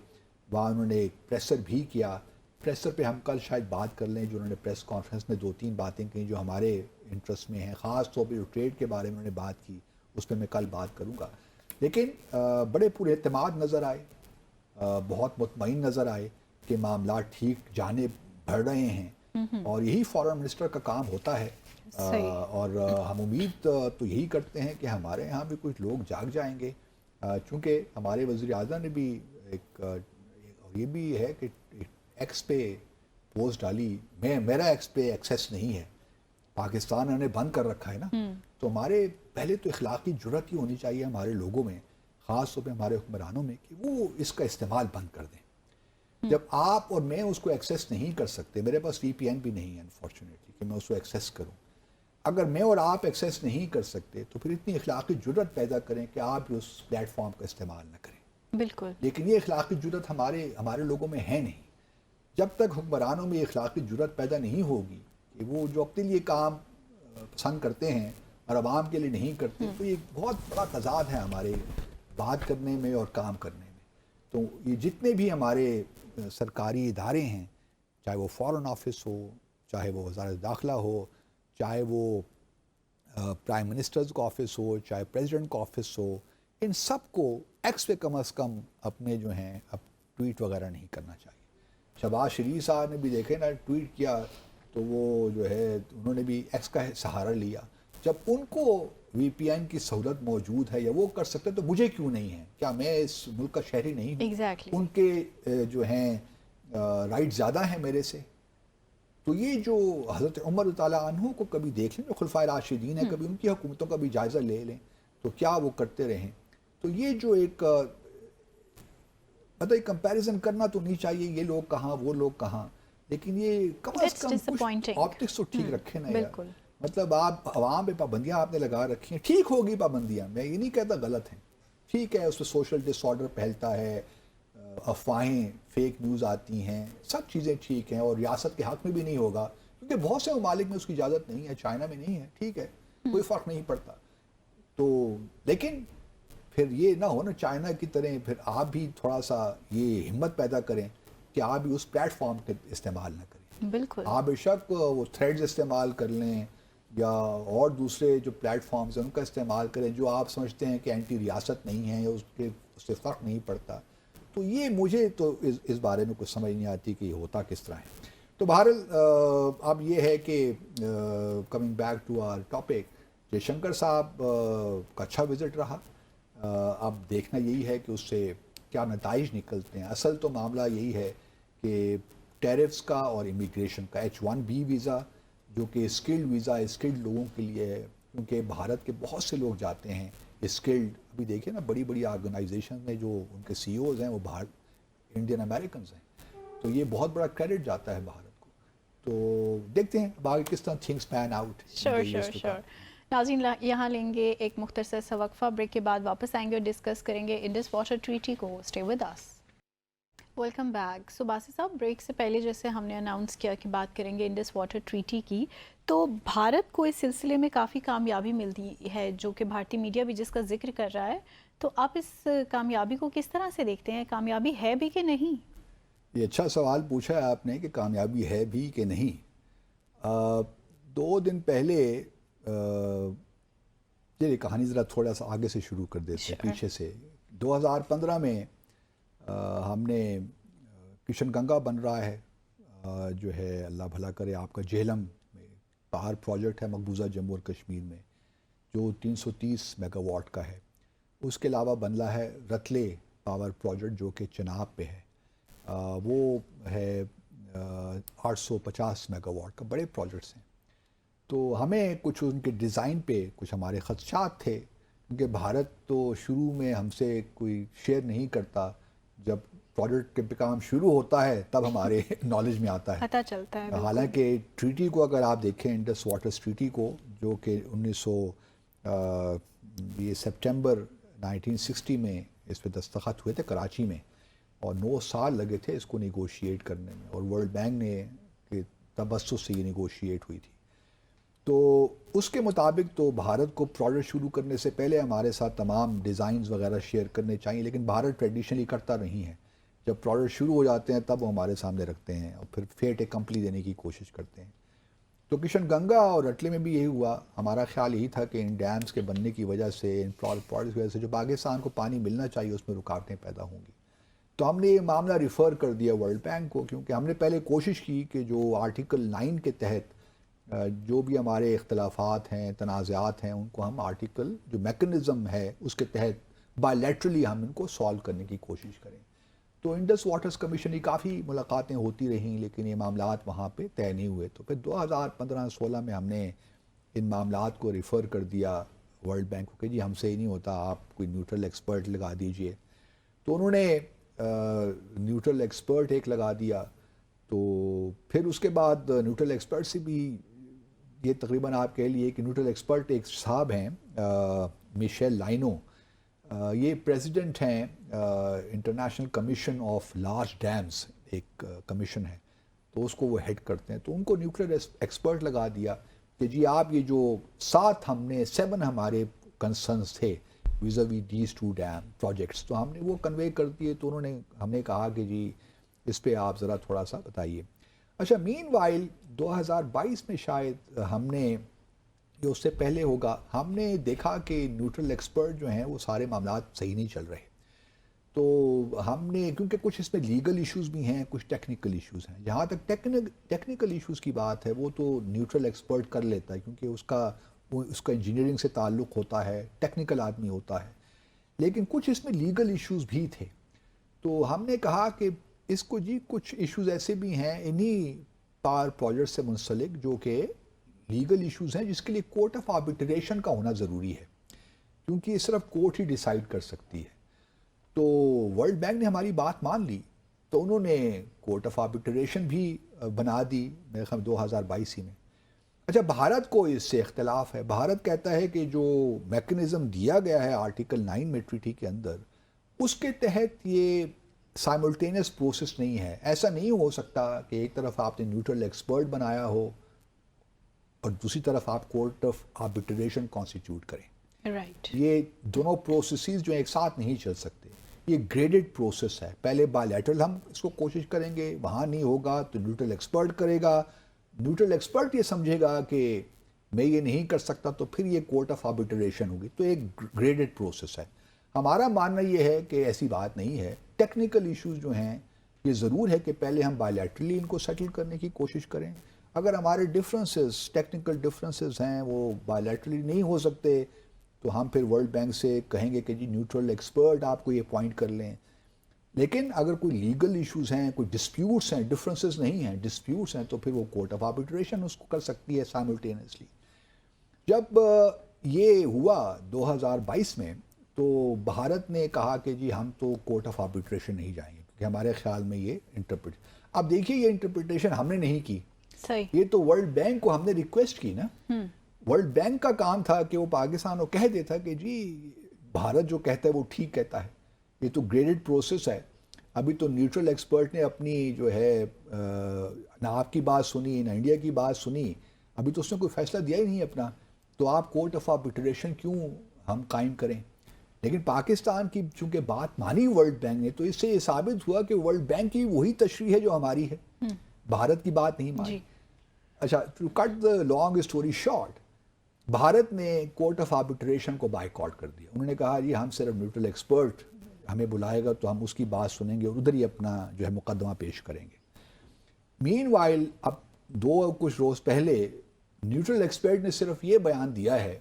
وہاں انہوں نے پریسر بھی کیا، پریسر پہ ہم کل شاید بات کر لیں، جو انہوں نے پریس کانفرنس میں 2-3 باتیں کہیں جو ہمارے انٹرسٹ میں ہیں، خاص طور پہ جو ٹریڈ کے بارے میں انہوں نے بات کی اس پہ میں کل بات کروں گا. لیکن بڑے پورے اعتماد نظر آئے، بہت مطمئن نظر آئے کہ معاملات ٹھیک جانے بڑھ رہے ہیں، اور یہی فارن منسٹر کا کام ہوتا ہے. اور ہم امید تو یہی کرتے ہیں کہ ہمارے یہاں بھی کچھ لوگ جاگ جائیں گے، چونکہ ہمارے وزیر اعظم نے بھی ایک یہ بھی ہے کہ ایکس پہ پوسٹ ڈالی، میرا ایکس پہ ایکسیس نہیں ہے، پاکستان نے بند کر رکھا ہے نا. تو ہمارے پہلے تو اخلاقی جرات ہی ہونی چاہیے ہمارے لوگوں میں، خاص طور پہ ہمارے حکمرانوں میں، کہ وہ اس کا استعمال بند کر دیں. جب آپ اور میں اس کو ایکسیس نہیں کر سکتے، میرے پاس VPN بھی نہیں ہے انفارچونیٹلی کہ میں اس کو ایکسیس کروں، اگر میں اور آپ ایکسیس نہیں کر سکتے تو پھر اتنی اخلاقی جرات پیدا کریں کہ آپ اس پلیٹ فارم کا استعمال نہ کریں. بالکل. لیکن یہ اخلاقی جرات ہمارے لوگوں میں ہے نہیں. جب تک حکمرانوں میں اخلاقی جرات پیدا نہیں ہوگی کہ وہ جو اپنے لیے کام پسند کرتے ہیں اور عوام کے لیے نہیں کرتے، تو یہ بہت بڑا تضاد ہے ہمارے بات کرنے میں اور کام کرنے میں. تو یہ جتنے بھی ہمارے سرکاری ادارے ہیں، چاہے وہ فارن آفس ہو، چاہے وہ وزارت داخلہ ہو، چاہے وہ پرائم منسٹرز کا آفس ہو، چاہے پریزیڈنٹ کا آفس ہو، ان سب کو ایکس پہ کم از کم اپنے جو ہیں اب ٹویٹ وغیرہ نہیں کرنا چاہیے. شہباز شریف صاحب نے بھی دیکھے نا ٹویٹ کیا تو وہ جو ہے انہوں نے بھی ایکس کا سہارا لیا. جب ان کو VPN کی سہولت موجود ہے یا وہ کر سکتے تو مجھے کیوں نہیں ہے؟ کیا میں اس ملک کا شہری نہیں ہوں؟ Exactly. ان کے جو ہیں رائٹ زیادہ ہیں میرے سے. تو یہ جو حضرت عمر تعالیٰ عنہ کو کبھی دیکھ لیں، جو خلفائے راشدین ہیں، کبھی ان کی حکومتوں کا بھی جائزہ لے لیں تو کیا وہ کرتے رہیں. تو یہ جو ایک مطلب کمپیریزن کرنا تو نہیں چاہیے، یہ لوگ کہاں وہ لوگ کہاں، لیکن یہ کم از کم آپٹکس تو ٹھیک رکھے نا یار. مطلب آپ عوام پہ پابندیاں آپ نے لگا رکھی ہیں، ٹھیک ہوگی پابندیاں، میں یہ نہیں کہتا غلط ہیں، ٹھیک ہے، اس پہ سوشل ڈس آرڈر پھیلتا ہے، افواہیں، فیک نیوز آتی ہیں، سب چیزیں ٹھیک ہیں، اور ریاست کے حق میں بھی نہیں ہوگا کیونکہ بہت سے ممالک میں اس کی اجازت نہیں ہے، چائنا میں نہیں ہے، ٹھیک ہے، کوئی فرق نہیں پڑتا. تو لیکن پھر یہ نہ ہو نا چائنا کی طرح، پھر آپ بھی تھوڑا سا یہ ہمت پیدا کریں کہ آپ بھی اس پلیٹ فارم کے استعمال نہ کریں. بالکل. آپ بے شک وہ تھریڈز استعمال کر لیں یا اور دوسرے جو پلیٹ فارمز ہیں ان کا استعمال کریں جو آپ سمجھتے ہیں کہ اینٹی ریاست نہیں ہیں یا اس سے فرق نہیں پڑتا. تو یہ مجھے تو اس بارے میں کچھ سمجھ نہیں آتی کہ یہ ہوتا کس طرح ہے. تو بہرحال اب یہ ہے کہ coming back to our topic, Jaishankar صاحب کا اچھا وزٹ رہا. اب دیکھنا یہی ہے کہ اس سے کیا نتائج نکلتے ہیں. اصل تو معاملہ یہی ہے کہ ٹیرفس کا اور امیگریشن کا. H1B ویزا جو کہ اسکلڈ ویزا اسکلڈ لوگوں کے لیے ہے، کیونکہ بھارت کے بہت سے لوگ جاتے ہیں اسکلڈ. ابھی دیکھیں نا بڑی بڑی آرگنائزیشن میں جو ان کے CEOs ہیں وہ باہر انڈین امریکنز ہیں، تو یہ بہت بڑا کریڈٹ جاتا ہے بھارت کو. تو دیکھتے ہیں باقی کس طرح تھنگس پین آؤٹ. شور. ناظرین یہاں لیں گے ایک مختصر سا وقفہ، بریک کے بعد واپس آئیں گے اور ڈسکس کریں گے انڈس واٹر ٹریٹی کو. Stay with us. Welcome back. So باسی صاحب، بریک سے پہلے جیسے ہم نے اناؤنس کیا کہ بات کریں گے انڈس واٹر ٹریٹی کی، تو بھارت کو اس سلسلے میں کافی کامیابی ملتی ہے جو کہ بھارتی میڈیا بھی جس کا ذکر کر رہا ہے. تو آپ اس کامیابی کو کس طرح سے دیکھتے ہیں؟ کامیابی ہے بھی کہ نہیں؟ یہ اچھا سوال پوچھا ہے آپ نے کہ کامیابی ہے بھی کہ نہیں. 2 دن پہلے یہ کہانی ذرا تھوڑا سا آگے سے شروع کر دیتے ہیں، پیچھے سے. 2015 میں ہم نے کشن گنگا بن رہا ہے جو ہے، اللہ بھلا کرے آپ کا، جہلم میں پہاڑ پروجیکٹ ہے مقبوضہ جموں اور کشمیر میں جو 330 میگا واٹ کا ہے. اس کے علاوہ بن رہا ہے رتلے پاور پروجیکٹ جو کہ چناب پہ ہے، وہ ہے 850 میگا واٹ کا. بڑے پروجیکٹس ہیں. تو ہمیں کچھ ان کے ڈیزائن پہ کچھ ہمارے خدشات تھے، کیونکہ بھارت تو شروع میں ہم سے کوئی شیئر نہیں کرتا. جب پروجیکٹ کے کام شروع ہوتا ہے تب ہمارے نالج میں آتا ہے، پتہ چلتا ہے. حالانکہ ٹریٹی کو اگر آپ دیکھیں، انڈس واٹر ٹریٹی کو جو کہ 1900 سپٹمبر 1960 میں اس پہ دستخط ہوئے تھے کراچی میں، اور 9 سال لگے تھے اس کو نیگوشیٹ کرنے میں، اور ورلڈ بینک نے کے تبسط سے یہ نیگوشیٹ ہوئی تھی. تو اس کے مطابق تو بھارت کو پروجیکٹ شروع کرنے سے پہلے ہمارے ساتھ تمام ڈیزائنز وغیرہ شیئر کرنے چاہیے، لیکن بھارت ٹریڈیشنلی کرتا نہیں ہے. جب پروجیکٹ شروع ہو جاتے ہیں تب وہ ہمارے سامنے رکھتے ہیں اور پھر فیٹ کمپلی دینے کی کوشش کرتے ہیں. تو کشن گنگا اور رٹلے میں بھی یہی ہوا. ہمارا خیال یہی تھا کہ ان ڈیمز کے بننے کی وجہ سے، ان پروجیکٹس کی وجہ سے جو پاکستان کو پانی ملنا چاہیے اس میں رکاوٹیں پیدا ہوں گی. تو ہم نے یہ معاملہ ریفر کر دیا ورلڈ بینک کو، کیونکہ ہم نے پہلے کوشش کی کہ جو آرٹیکل 9 کے تحت جو بھی ہمارے اختلافات ہیں، تنازعات ہیں، ان کو ہم آرٹیکل جو میکنزم ہے اس کے تحت بائی لیٹرلی ہم ان کو سالو کرنے کی کوشش کریں. تو انڈس واٹرز کمیشن کی کافی ملاقاتیں ہوتی رہیں، لیکن یہ معاملات وہاں پہ طے نہیں ہوئے. تو پھر 2015-16 میں ہم نے ان معاملات کو ریفر کر دیا ورلڈ بینک کو کہ جی ہم سے ہی نہیں ہوتا، آپ کوئی نیوٹرل ایکسپرٹ لگا دیجئے. تو انہوں نے نیوٹرل ایکسپرٹ ایک لگا دیا. تو پھر اس کے بعد نیوٹرل ایکسپرٹ سے بھی یہ تقریباً آپ کہہ لیے کہ نیوٹرل ایکسپرٹ ایک صاحب ہیں میشیل لائنو، یہ پریزیڈنٹ ہیں international commission of large dams, ایک کمیشن ہے، تو اس کو وہ ہیڈ کرتے ہیں. تو ان کو نیوٹرل ایکسپرٹ لگا دیا کہ جی آپ یہ جو 7 ہمارے کنسرنس تھے ویزاوی دیز 2 ڈیم پروجیکٹس، تو ہم نے وہ کنوے کر دیے. تو ہم نے کہا کہ جی اس پہ آپ ذرا تھوڑا سا بتائیے. اچھا، مین وائل 2022 میں شاید ہم نے، جو اس سے پہلے ہوگا، ہم نے دیکھا کہ نیوٹرل ایکسپرٹ جو ہیں وہ سارے معاملات صحیح نہیں چل رہے. تو ہم نے، کیونکہ کچھ اس میں لیگل ایشوز بھی ہیں، کچھ ٹیکنیکل ایشوز ہیں. جہاں تک ٹیکنیکل ایشوز کی بات ہے وہ تو نیوٹرل ایکسپرٹ کر لیتا ہے، کیونکہ اس کا انجینئرنگ سے تعلق ہوتا ہے، ٹیکنیکل آدمی ہوتا ہے. لیکن کچھ اس میں لیگل ایشوز بھی تھے. تو ہم نے کہا کہ اس کو جی کچھ ایشوز ایسے بھی ہیں انہی پاور پروجیکٹ سے منسلک جو کہ لیگل ایشوز ہیں، جس کے لیے کورٹ آف آربیٹریشن کا ہونا ضروری ہے، کیونکہ یہ صرف کورٹ ہی ڈیسائیڈ کر سکتی ہے. تو ورلڈ بینک نے ہماری بات مان لی، تو انہوں نے کورٹ آف آربیٹریشن بھی بنا دی میرے خیال 2022 میں. اچھا، بھارت کو اس سے اختلاف ہے. بھارت کہتا ہے کہ جو میکنزم دیا گیا ہے آرٹیکل 9 میں ٹریٹی کے اندر، اس کے تحت یہ سائملٹینیس پروسیس نہیں ہے. ایسا نہیں ہو سکتا کہ ایک طرف آپ نے نیوٹرل ایکسپرٹ بنایا ہو اور دوسری طرف آپ کورٹ آف آربیٹریشن کانسٹیٹیوٹ کریں. یہ دونوں پروسیسز جو ایک ساتھ نہیں چل سکتے. یہ گریڈڈ پروسیس ہے. پہلے بائی لیٹرل ہم اس کو کوشش کریں گے، وہاں نہیں ہوگا تو نیوٹرل ایکسپرٹ کرے گا. نیوٹرل ایکسپرٹ یہ سمجھے گا کہ میں یہ نہیں کر سکتا، تو پھر یہ کورٹ آف آربیٹریشن ہوگی. تو ایک گریڈڈ پروسیس ہے. ہمارا ماننا یہ ہے کہ ایسی بات نہیں ہے. ٹیکنیکل ایشوز جو ہیں یہ ضرور ہے کہ پہلے ہم بائیلیٹرلی ان کو سیٹل کرنے کی کوشش کریں. اگر ہمارے ڈفرینسز ٹیکنیکل ڈفرینسز ہیں وہ بائیلیٹرلی نہیں ہو سکتے تو ہم پھر ورلڈ بینک سے کہیں گے کہ جی نیوٹرل ایکسپرٹ آپ کو یہ اپوائنٹ کر لیں. لیکن اگر کوئی لیگل ایشوز ہیں, کوئی ڈسپیوٹس ہیں, ڈفرینسز نہیں ہیں, ڈسپیوٹس ہیں, تو پھر وہ کورٹ آف آربیٹریشن اس کو کر سکتی ہے سائملٹینیسلی. جب یہ ہوا 2022 میں تو بھارت نے کہا کہ جی ہم تو کورٹ آف آربیٹریشن نہیں جائیں گے کیونکہ ہمارے خیال میں یہ انٹرپریٹ. اب دیکھیے یہ انٹرپریٹیشن ہم نے نہیں کی, یہ تو ورلڈ بینک کو ہم نے ریکویسٹ کی نا. ورلڈ بینک کا کام تھا کہ وہ پاکستان کو کہہ دیتا کہ جی بھارت جو کہتا ہے وہ ٹھیک کہتا ہے. یہ تو گریڈڈ پروسیس ہے. ابھی تو نیوٹرل ایکسپرٹ نے اپنی جو ہے نہ آپ کی بات سنی نہ انڈیا کی بات سنی, ابھی تو اس نے کوئی فیصلہ دیا ہی نہیں اپنا. تو آپ کورٹ آف آربیٹریشن کیوں ہم قائم کریں؟ لیکن پاکستان کی چونکہ بات مانی ورلڈ بینک نے تو اس سے یہ ثابت ہوا کہ ورلڈ بینک کی وہی تشریح ہے جو ہماری ہے, بھارت کی بات نہیں مانی. اچھا, to cut the long story short, Bharat نے کورٹ آف آربیٹریشن کو بائیکاٹ کر دیا. انہوں نے کہا جی ہم صرف نیوٹرل ایکسپرٹ ہمیں بلائے گا تو ہم اس کی بات سنیں گے اور ادھر ہی اپنا جو ہے مقدمہ پیش کریں گے. مین وائل اب کچھ روز پہلے نیوٹرل ایکسپرٹ نے صرف یہ بیان دیا ہے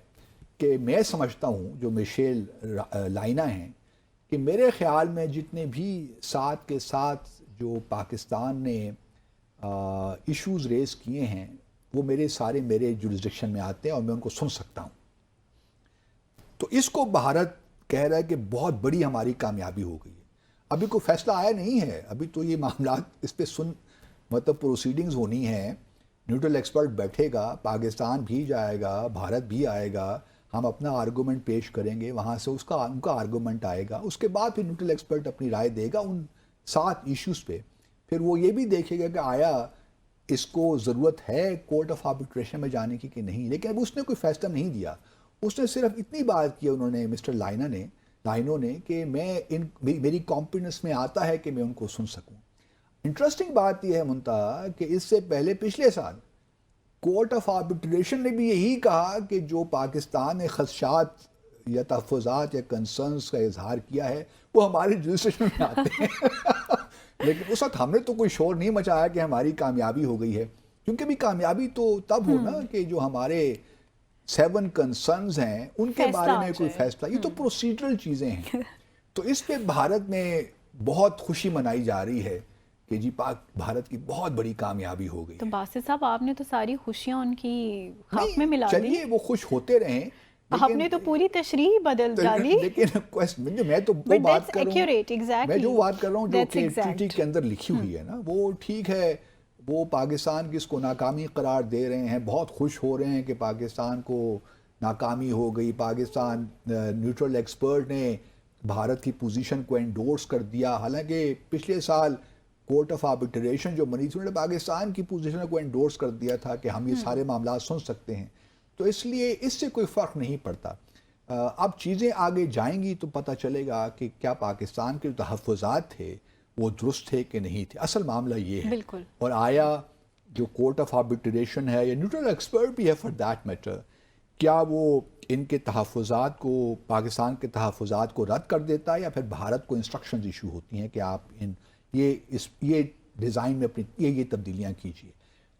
کہ میں سمجھتا ہوں, جو میشیل لائنا ہیں, کہ میرے خیال میں جتنے بھی ساتھ کے ساتھ جو پاکستان نے ایشوز ریز کیے ہیں وہ میرے جورسڈکشن میں آتے ہیں اور میں ان کو سن سکتا ہوں. تو اس کو بھارت کہہ رہا ہے کہ بہت بڑی ہماری کامیابی ہو گئی ہے. ابھی کوئی فیصلہ آیا نہیں ہے, ابھی تو یہ معاملات اس پہ مطلب پروسیڈنگز ہونی ہیں. نیوٹرل ایکسپرٹ بیٹھے گا, پاکستان بھی جائے گا, بھارت بھی آئے گا, ہم اپنا آرگومنٹ پیش کریں گے, وہاں سے ان کا آرگومنٹ آئے گا, اس کے بعد پھر نیوٹرل ایکسپرٹ اپنی رائے دے گا ان 7 ایشوز پہ. پھر وہ یہ بھی دیکھے گا کہ آیا اس کو ضرورت ہے کورٹ آف آربیٹریشن میں جانے کی کہ نہیں. لیکن اب اس نے کوئی فیصلہ نہیں دیا, اس نے صرف اتنی بات کی انہوں نے مسٹر لائنو نے کہ میری کمپیٹنس میں آتا ہے کہ میں ان کو سن سکوں. انٹرسٹنگ بات یہ ہے منتہا کہ اس سے پہلے پچھلے سال کورٹ آف آربیٹریشن نے بھی یہی کہا کہ جو پاکستان نے خدشات یا تحفظات یا کنسرنس کا اظہار کیا ہے وہ ہمارے جورسڈکشن میں آتے ہیں. لیکن اس وقت ہم نے تو کوئی شور نہیں مچایا کہ ہماری کامیابی ہو گئی ہے, کیونکہ بھی کامیابی تو تب ہو نا کہ جو ہمارے 7 کنسرنز ہیں ان کے بارے میں کوئی فیصلہ. یہ تو پروسیڈرل چیزیں ہیں. تو اس پہ بھارت میں بہت خوشی منائی جا رہی ہے کہ جی بھارت کی بہت بڑی کامیابی ہو گئی. تو باسط صاحب آپ نے تو ساری خوشیاں ان کی خاک میں ملا دی. چلیے وہ خوش ہوتے رہیں, آپ نے تو پوری تشریح بدل ڈالی. لیکن میں تو وہ بات کر رہا ہوں, میں جو بات کر رہا ہوں جو کہ ٹریٹی کے اندر لکھی ہوئی ہے نا, وہ ٹھیک ہے. وہ پاکستان کی اس کو ناکامی قرار دے رہے ہیں, بہت خوش ہو رہے ہیں کہ پاکستان کو ناکامی ہو گئی. پاکستان نیوٹرل ایکسپرٹ نے بھارت کی پوزیشن کو انڈورس کر دیا, حالانکہ پچھلے سال کورٹ آف آربیٹریشن جو بنی تھی انہوں نے پاکستان کی پوزیشن کو انڈورس کر دیا تھا کہ ہم یہ سارے معاملات سن سکتے ہیں. تو اس لیے اس سے کوئی فرق نہیں پڑتا. اب چیزیں آگے جائیں گی تو پتہ چلے گا کہ کیا پاکستان کے جو تحفظات تھے وہ درست تھے کہ نہیں تھے. اصل معاملہ یہ ہے. بالکل. اور آیا جو کورٹ آف آربیٹریشن ہے یا نیوٹرل ایکسپرٹ بھی ہے فار دیٹ میٹر, کیا وہ ان کے تحفظات کو, پاکستان کے تحفظات کو رد کر دیتا ہے یا پھر بھارت کو انسٹرکشنز ایشو ہوتی ہیں کہ آپ یہ ڈیزائن میں اپنی یہ تبدیلیاں کیجیے.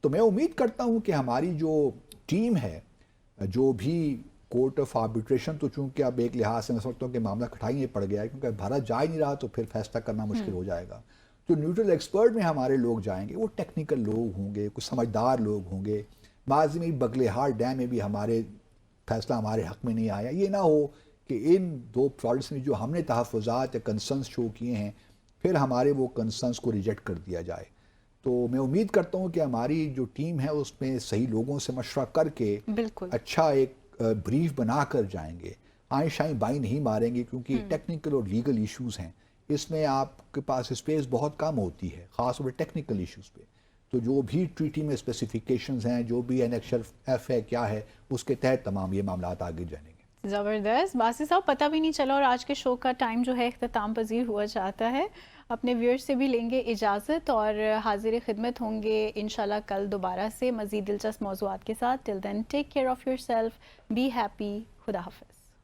تو میں امید کرتا ہوں کہ ہماری جو ٹیم ہے, جو بھی کورٹ آف آربیٹریشن, تو چونکہ اب ایک لحاظ سے میں سمجھتا ہوں کہ معاملہ کھٹائی میں پڑ گیا ہے کیونکہ بھارت جا ہی نہیں رہا تو پھر فیصلہ کرنا مشکل ہو جائے گا. جو نیوٹرل ایکسپرٹ میں ہمارے لوگ جائیں گے وہ ٹیکنیکل لوگ ہوں گے, کچھ سمجھدار لوگ ہوں گے. ماضی میں بغلہار ڈیم میں بھی ہمارے فیصلہ ہمارے حق میں نہیں آیا. یہ نہ ہو کہ ان 2 پروجیکٹس میں جو ہم نے تحفظات یا کنسرنس شو کیے ہیں پھر ہمارے وہ کنسرنس کو ریجیکٹ کر دیا جائے. تو میں امید کرتا ہوں کہ ہماری جو ٹیم ہے اس میں صحیح لوگوں سے مشورہ کر کے اچھا ایک بریف بنا کر جائیں گے. آئیں شائیں بائی نہیں ماریں گے کیونکہ ٹیکنیکل اور لیگل ایشوز ہیں, اس میں آپ کے پاس اسپیس بہت کم ہوتی ہے خاص طور پہ ٹیکنیکل ایشوز پہ. تو جو بھی ٹریٹی میں اسپیسیفیکیشنز ہیں, جو بھی انیکشر ایف ہے کیا ہے, اس کے تحت تمام یہ معاملات آگے جائیں گے. زبردست. باسط صاحب پتہ بھی نہیں چلا اور آج کے شو کا ٹائم جو ہے اختتام پذیر ہوا جاتا ہے. اپنے ویئرز سے بھی لیں گے اجازت اور حاضر خدمت ہوں گے انشاءاللہ کل دوبارہ سے مزید دلچسپ موضوعات کے ساتھ. Till then take care of yourself, be happy, خدا حافظ.